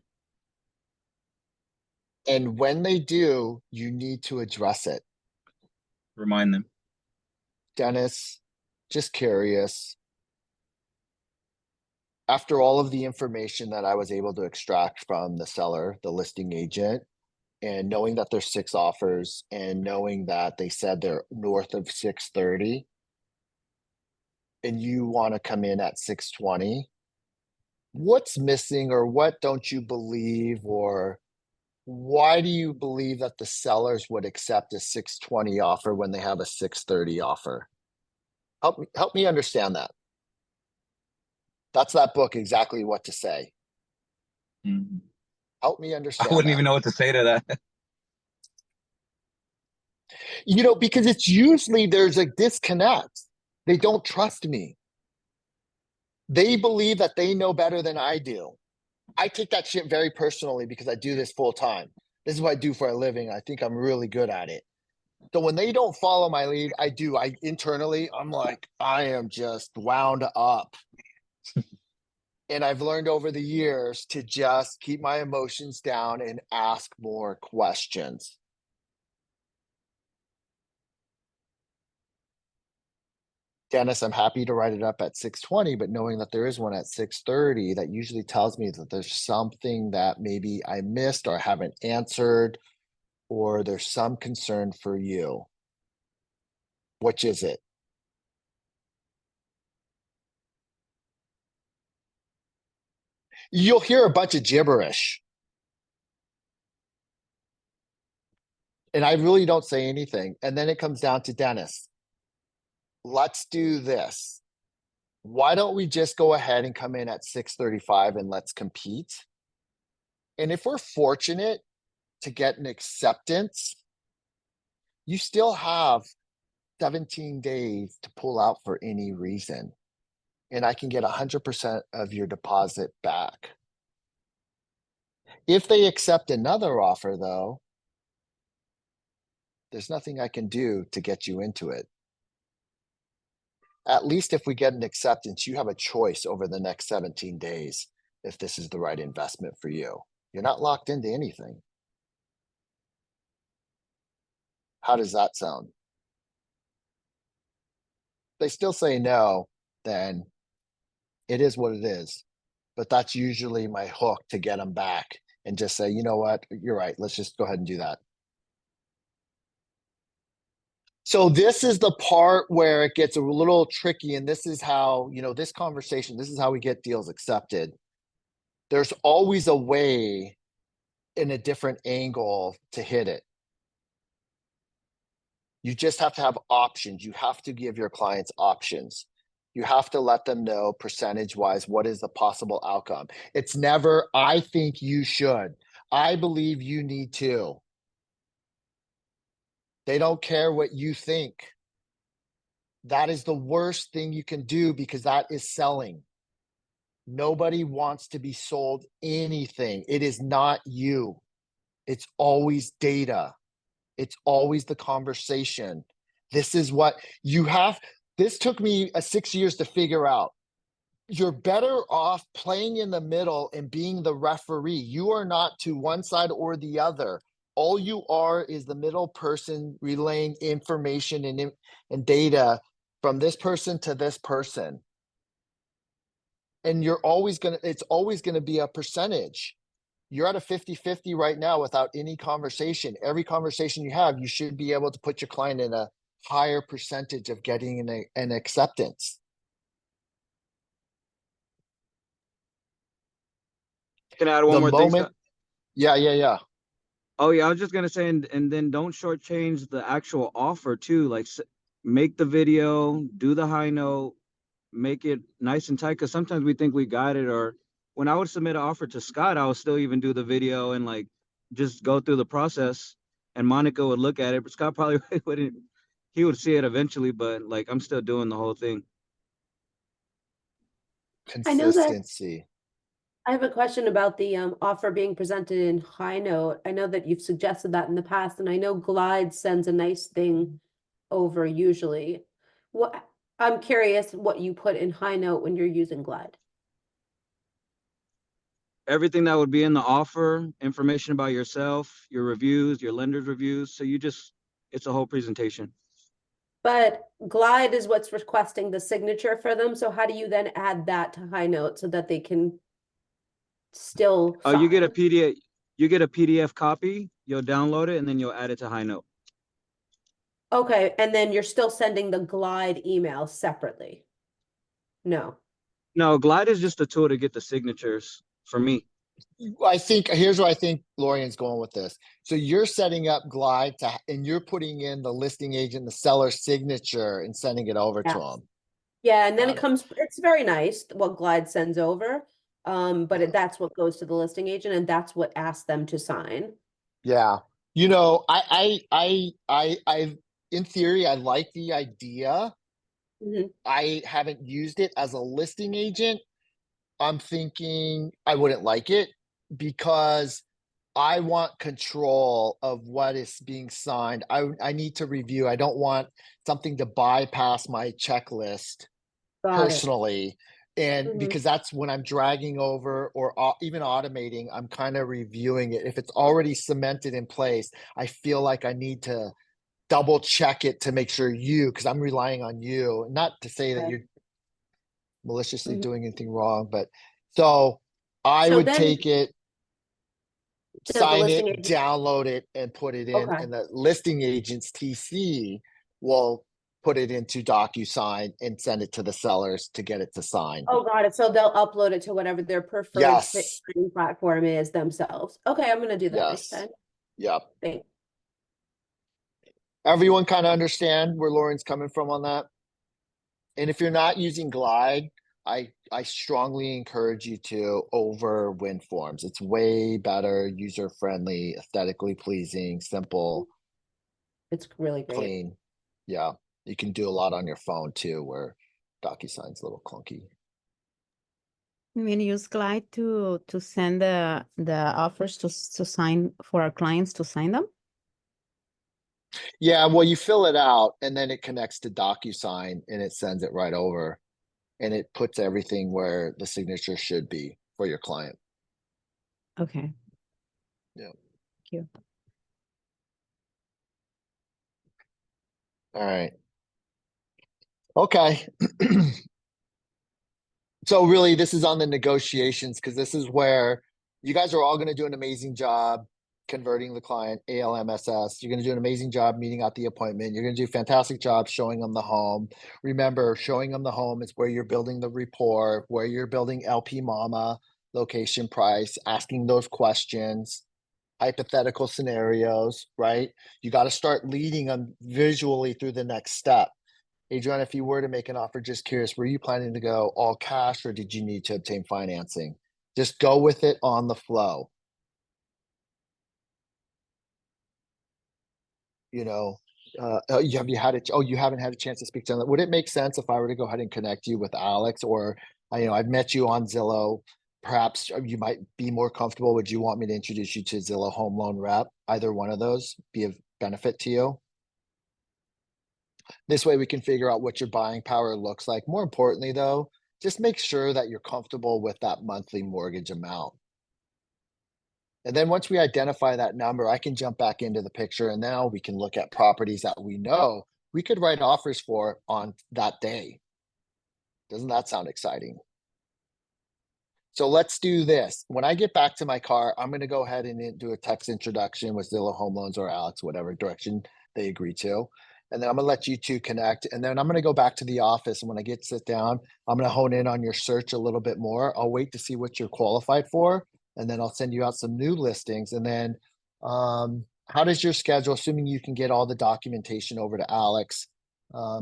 B: And when they do, you need to address it.
C: Remind them.
B: Dennis, just curious. After all of the information that I was able to extract from the seller, the listing agent, and knowing that there's 6 offers and knowing that they said they're north of 630, and you want to come in at 620, what's missing, or what don't you believe, or why do you believe that the sellers would accept a 620 offer when they have a 630 offer? Help me understand that. That's that book, Exactly What to Say.
H: Mhm.
B: Help me
H: I
B: understand
H: wouldn't
B: that.
H: even know what to say to that.
B: Because it's usually there's a disconnect. They don't trust me. They believe that they know better than I do. I take that shit very personally because I do this full time. This is what I do for a living. I think I'm really good at it. So when they don't follow my lead, I internally, I'm like, I am just wound up. And I've learned over the years to just keep my emotions down and ask more questions. Dennis, I'm happy to write it up at 6:20, but knowing that there is one at 6:30, that usually tells me that there's something that maybe I missed or haven't answered, or there's some concern for you. Which is it? You'll hear a bunch of gibberish. And I really don't say anything. And then it comes down to Dennis. Let's do this. Why don't we just go ahead and come in at 6:35 and let's compete? And if we're fortunate to get an acceptance, you still have 17 days to pull out for any reason. And I can get 100% of your deposit back. If they accept another offer, though, there's nothing I can do to get you into it. At least if we get an acceptance, you have a choice over the next 17 days if this is the right investment for you. You're not locked into anything. How does that sound? If they still say no, then it is what it is. But that's usually my hook to get them back and just say, you know what, you're right. Let's just go ahead and do that. So this is the part where it gets a little tricky. And this is how, this conversation, this is how we get deals accepted. There's always a way in a different angle to hit it. You just have to have options. You have to give your clients options. You have to let them know percentage wise what is the possible outcome. It's never, I think you should. I believe you need to. They don't care what you think. That is the worst thing you can do because that is selling. Nobody wants to be sold anything. It is not you. It's always data. It's always the conversation. This is what you have. This took me 6 years to figure out. You're better off playing in the middle and being the referee. You are not to one side or the other. All you are is the middle person relaying information and data from this person to this person. And it's always going to be a percentage. You're at a 50-50 right now without any conversation. Every conversation you have, you should be able to put your client in a higher percentage of getting an acceptance.
C: Can I add one
B: The
C: more thing,
B: moment,
C: Scott?
B: yeah.
C: Oh yeah, I was just gonna say, and then don't shortchange the actual offer too. Like, make the video, do the high note, make it nice and tight. Because sometimes we think we got it. Or when I would submit an offer to Scott, I would still even do the video and like just go through the process. And Monica would look at it, but Scott probably wouldn't. He would see it eventually, but like I'm still doing the whole thing.
A: I know that
B: Consistency.
A: I have a question about the offer being presented in high note. I know that you've suggested that in the past, and I know Glide sends a nice thing over usually. What I'm curious what you put in high note when you're using Glide.
C: Everything that would be in the offer, information about yourself, your reviews, your lender's reviews. So it's a whole presentation.
A: But Glide is what's requesting the signature for them. So how do you then add that to high note so that they can still
C: Oh, you get a
A: sign?
C: PDF. You get a PDF copy. You'll download it and then you'll add it to high note.
A: Okay, and then you're still sending the Glide email separately? No.
C: No, Glide is just a tool to get the signatures for me.
B: Here's where I think Lorian's going with this. So you're setting up Glide and you're putting in the listing agent, the seller's signature and sending it over to
A: Yes.
B: them.
A: Yeah, and then
B: Got
A: it
B: it.
A: comes, it's very nice what Glide sends over. But that's what goes to the listing agent and that's what asks them to sign.
B: Yeah. In theory, I like the idea.
A: Mhm.
B: I haven't used it as a listing agent. I'm thinking I wouldn't like it because I want control of what is being signed. I need to review. I don't want something to bypass my checklist
A: Got it.
B: personally. And
A: Mhm.
B: because that's when I'm dragging over or even automating, I'm kind of reviewing it. If it's already cemented in place, I feel like I need to double check it to make sure because I'm relying on you. Not to say that
A: Okay.
B: you're maliciously
A: Mhm.
B: doing anything wrong, but so I
A: So
B: would
A: then
B: take it,
A: the
B: sign
A: listing
B: it,
A: agent,
B: download it, and put it in,
A: okay.
B: and the listing agent's TC will put it into DocuSign and send it to the sellers to get it to sign.
A: Oh, got it. So they'll upload it to whatever their preferred
B: Yes,
A: signing platform is themselves. Okay, I'm gonna do that next
B: yes,
A: time.
B: yep.
A: Thanks.
B: Everyone kind of understand where Lauren's coming from on that? And if you're not using Glide, I strongly encourage you to over win forms. It's way better, user friendly, aesthetically pleasing, simple,
A: It's really great.
B: clean. Yeah, you can do a lot on your phone too, where DocuSign's a little clunky.
D: You mean use Glide to send the offers to sign for our clients to sign them?
B: Yeah, well, you fill it out and then it connects to DocuSign and it sends it right over. And it puts everything where the signature should be for your client.
D: Okay.
B: Yeah.
D: Thank you.
B: All right. Okay. So really, this is on the negotiations because this is where you guys are all going to do an amazing job converting the client, ALMSS. You're going to do an amazing job meeting out the appointment. You're going to do a fantastic job showing them the home. Remember, showing them the home is where you're building the rapport, where you're building LP Mama, location, price, asking those questions, hypothetical scenarios, right? You got to start leading them visually through the next step. Adrian, if you were to make an offer, just curious, were you planning to go all cash or did you need to obtain financing? Just go with it on the flow. You know, have you had it? Oh, you haven't had a chance to speak to them. Would it make sense if I were to go ahead and connect you with Alex, or I've met you on Zillow. Perhaps you might be more comfortable. Would you want me to introduce you to Zillow Home Loan Rep? Either one of those be of benefit to you. This way we can figure out what your buying power looks like. More importantly, though, just make sure that you're comfortable with that monthly mortgage amount. And then once we identify that number, I can jump back into the picture and now we can look at properties that we know we could write offers for on that day. Doesn't that sound exciting? So let's do this. When I get back to my car, I'm going to go ahead and do a text introduction with Zillow Home Loans or Alex, whatever direction they agree to. And then I'm going to let you two connect. And then I'm going to go back to the office. And when I get to sit down, I'm going to hone in on your search a little bit more. I'll wait to see what you're qualified for. And then I'll send you out some new listings. And then how does your schedule, assuming you can get all the documentation over to Alex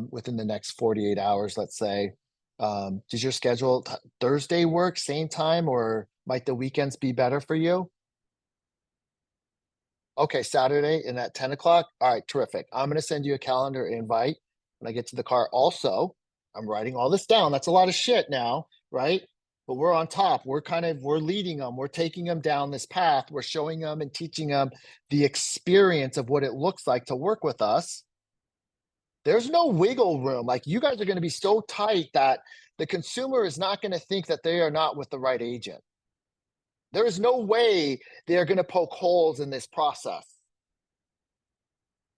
B: within the next 48 hours, let's say, does your schedule Thursday work same time or might the weekends be better for you? Okay, Saturday and at 10 o'clock. All right, terrific. I'm going to send you a calendar invite when I get to the car. Also, I'm writing all this down. That's a lot of shit now, right? But we're on top. We're leading them. We're taking them down this path. We're showing them and teaching them the experience of what it looks like to work with us. There's no wiggle room. Like you guys are going to be so tight that the consumer is not going to think that they are not with the right agent. There is no way they are going to poke holes in this process.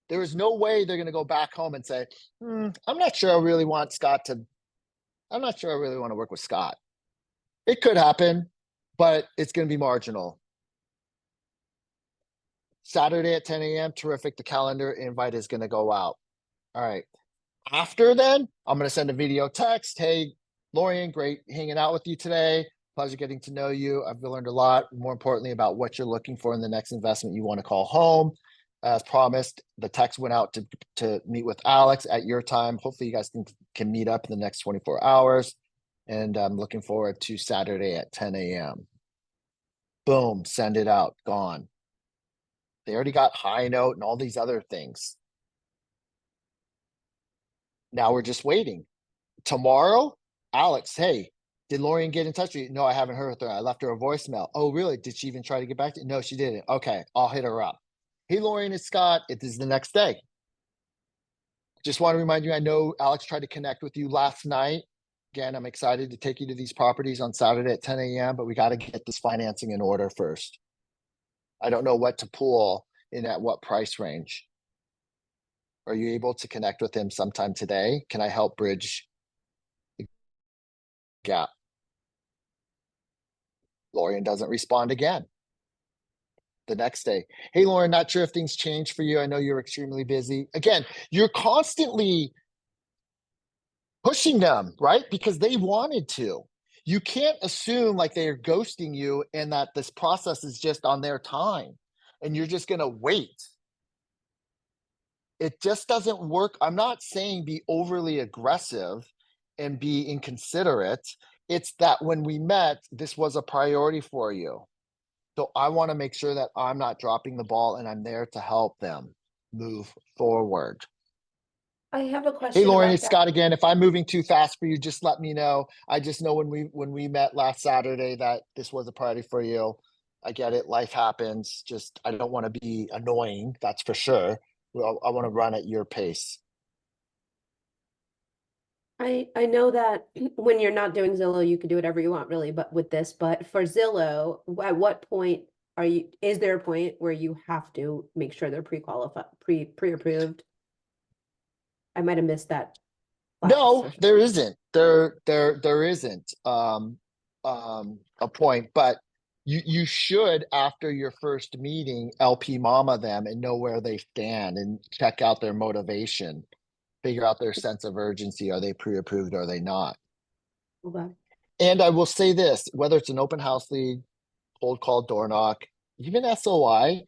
B: There is no way they're going to go back home and say, I'm not sure I really want I'm not sure I really want to work with Scott. It could happen, but it's going to be marginal. Saturday at 10 a.m. Terrific. The calendar invite is going to go out. All right. After then, I'm going to send a video text. Hey, Lorian, great hanging out with you today. Pleasure getting to know you. I've learned a lot, more importantly, about what you're looking for in the next investment you want to call home. As promised, the text went out to meet with Alex at your time. Hopefully you guys can meet up in the next 24 hours. And I'm looking forward to Saturday at 10 a.m. Boom, send it out, gone. They already got high note and all these other things. Now we're just waiting. Tomorrow, Alex, hey, did Lorian get in touch with you? No, I haven't heard her. I left her a voicemail. Oh, really? Did she even try to get back to you? No, she didn't. Okay, I'll hit her up. Hey, Lorian, it's Scott. It is the next day. Just want to remind you, I know Alex tried to connect with you last night. Again, I'm excited to take you to these properties on Saturday at 10 a.m., but we got to get this financing in order first. I don't know what to pull in at what price range. Are you able to connect with him sometime today? Can I help bridge the gap? Lorian doesn't respond again. The next day, hey, Lauren, not sure if things changed for you. I know you're extremely busy. Again, you're constantly pushing them, right? Because they wanted to. You can't assume like they are ghosting you and that this process is just on their time and you're just going to wait. It just doesn't work. I'm not saying be overly aggressive and be inconsiderate. It's that when we met, this was a priority for you. So I want to make sure that I'm not dropping the ball and I'm there to help them move forward.
A: I have a
B: Hey,
A: question
B: Lauren,
A: about
B: it's
A: that.
B: Scott again. If I'm moving too fast for you, just let me know. I just know when we met last Saturday that this was a priority for you. I get it. Life happens. Just I don't want to be annoying. That's for sure. Well, I want to run at your pace.
A: I know that when you're not doing Zillow, you can do whatever you want really, but with this, but for Zillow, at what point is there a point where you have to make sure they're pre-qualified, pre-approved? I might have missed that last
B: No,
A: session.
B: there isn't. There isn't a point, but you should after your first meeting LP mama them and know where they stand and check out their motivation, figure out their sense of urgency. Are they pre-approved? Or are they not?
A: Okay.
B: And I will say this, whether it's an open house lead, cold call, door knock, even SOI,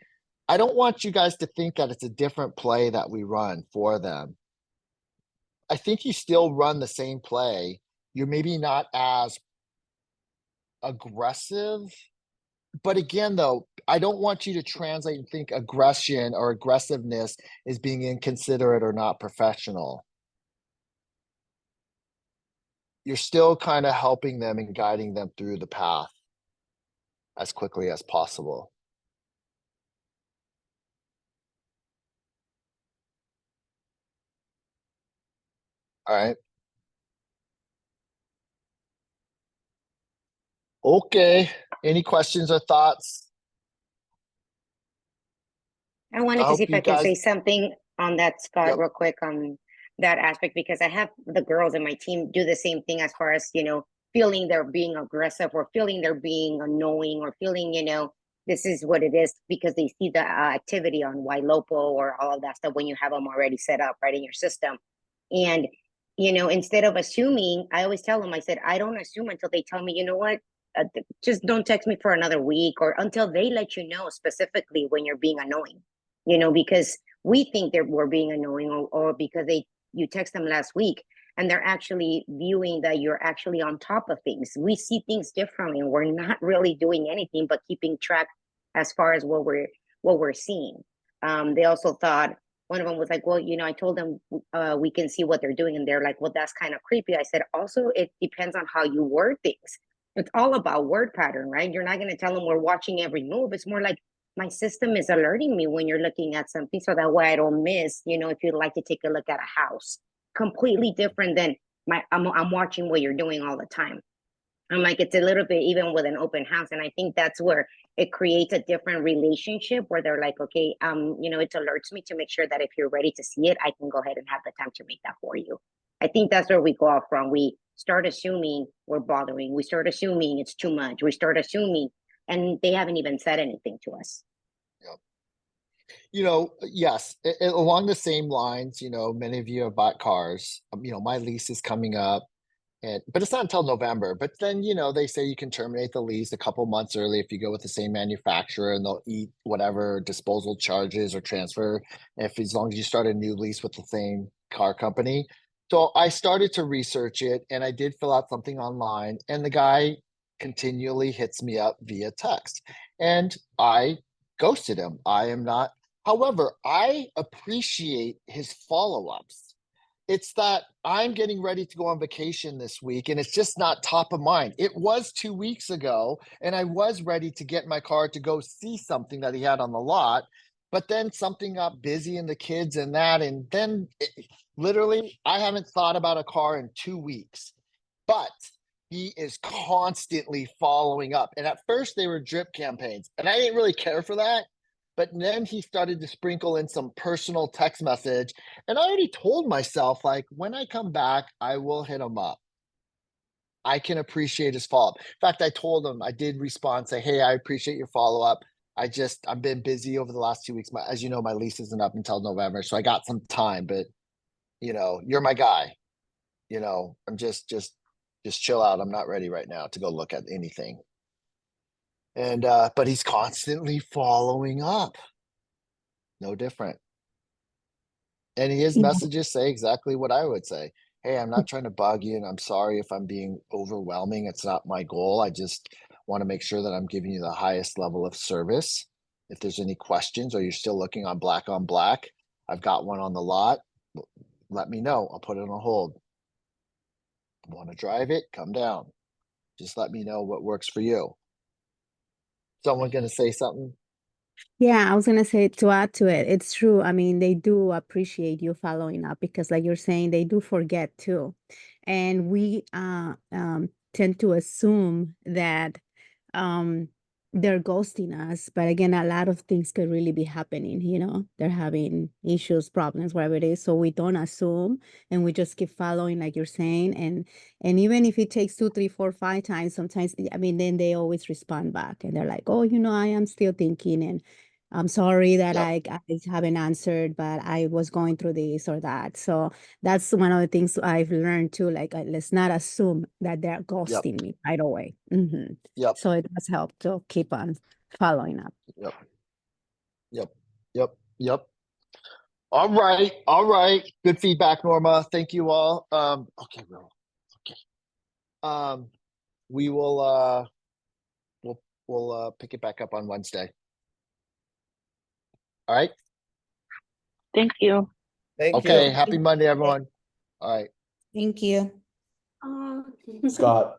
B: I don't want you guys to think that it's a different play that we run for them. I think you still run the same play. You're maybe not as aggressive. But again, though, I don't want you to translate and think aggression or aggressiveness is being inconsiderate or not professional. You're still kind of helping them and guiding them through the path as quickly as possible. All right. Okay. Any questions or thoughts?
I: I wanted
B: I
I: to
B: hope
I: see if
B: you
I: I can
B: guys.
I: say something on that, Scott,
B: Yep.
I: real quick on that aspect, because I have the girls in my team do the same thing as far as, feeling they're being aggressive or feeling they're being annoying or feeling, this is what it is because they see the activity on Ylopo or all of that stuff when you have them already set up right in your system. And, instead of assuming, I always tell them, I said, I don't assume until they tell me, you know what? Just don't text me for another week or until they let you know specifically when you're being annoying. Because we think we're being annoying or because you text them last week and they're actually viewing that you're actually on top of things. We see things differently and we're not really doing anything but keeping track as far as what we're seeing. They also thought one of them was like, well, I told them we can see what they're doing. And they're like, well, that's kind of creepy. I said, also, it depends on how you word things. It's all about word pattern, right? You're not going to tell them we're watching every move. It's more like, my system is alerting me when you're looking at something so that way I don't miss, if you'd like to take a look at a house. Completely different than I'm watching what you're doing all the time. I'm like, it's a little bit even with an open house. And I think that's where it creates a different relationship where they're like, okay, it alerts me to make sure that if you're ready to see it, I can go ahead and have the time to make that for you. I think that's where we go off from. We start assuming we're bothering. We start assuming it's too much. We start assuming and they haven't even said anything to us.
B: Yes, along the same lines, many of you have bought cars. My lease is coming up but it's not until November. But then, they say you can terminate the lease a couple months early if you go with the same manufacturer, and they'll eat whatever disposal charges or transfer as long as you start a new lease with the same car company. So I started to research it, and I did fill out something online, and the guy continually hits me up via text, and I ghosted him. I am not. However, I appreciate his follow-ups. It's that I'm getting ready to go on vacation this week, and it's just not top of mind. It was 2 weeks ago, and I was ready to get in my car to go see something that he had on the lot, but then something got busy and the kids and that, and then literally I haven't thought about a car in 2 weeks. But he is constantly following up. And at first they were drip campaigns, and I didn't really care for that. But then he started to sprinkle in some personal text message. And I already told myself, like, when I come back, I will hit him up. I can appreciate his follow-up. In fact, I told him, I did respond, say, hey, I appreciate your follow-up. I've been busy over the last 2 weeks. As you know, my lease isn't up until November, so I got some time, but you're my guy. I'm just chill out. I'm not ready right now to go look at anything. And but he's constantly following up. No different. And his messages say exactly what I would say. Hey, I'm not trying to bug you, and I'm sorry if I'm being overwhelming. It's not my goal. I just want to make sure that I'm giving you the highest level of service. If there's any questions, or you're still looking on black, I've got one on the lot. Let me know. I'll put it on hold. Want to drive it? Come down. Just let me know what works for you. Someone gonna say something?
D: Yeah, I was gonna say, to add to it, it's true. I mean, they do appreciate you following up because, like you're saying, they do forget too. And we tend to assume that they're ghosting us. But again, a lot of things could really be happening, they're having issues, problems, whatever it is. So we don't assume, and we just keep following, like you're saying. And even if it takes 2, 3, 4, 5 times, sometimes, I mean, then they always respond back and they're like, oh, I am still thinking, and I'm sorry that
B: Yep.
D: I haven't answered, but I was going through this or that. So that's one of the things I've learned too. Like, let's not assume that they're
B: Yep.
D: ghosting me right away. Mm-hmm.
B: Yep.
D: So it does help to keep on following up.
B: Yep. Yep. Yep. Yep. All right. All right. Good feedback, Norma. Thank you all. Okay, Will. Okay. We will we'll pick it back up on Wednesday. All right.
E: Thank you.
H: Thank
B: Okay.
H: you.
B: Happy Monday, everyone. All right.
G: Thank you.
F: Scott.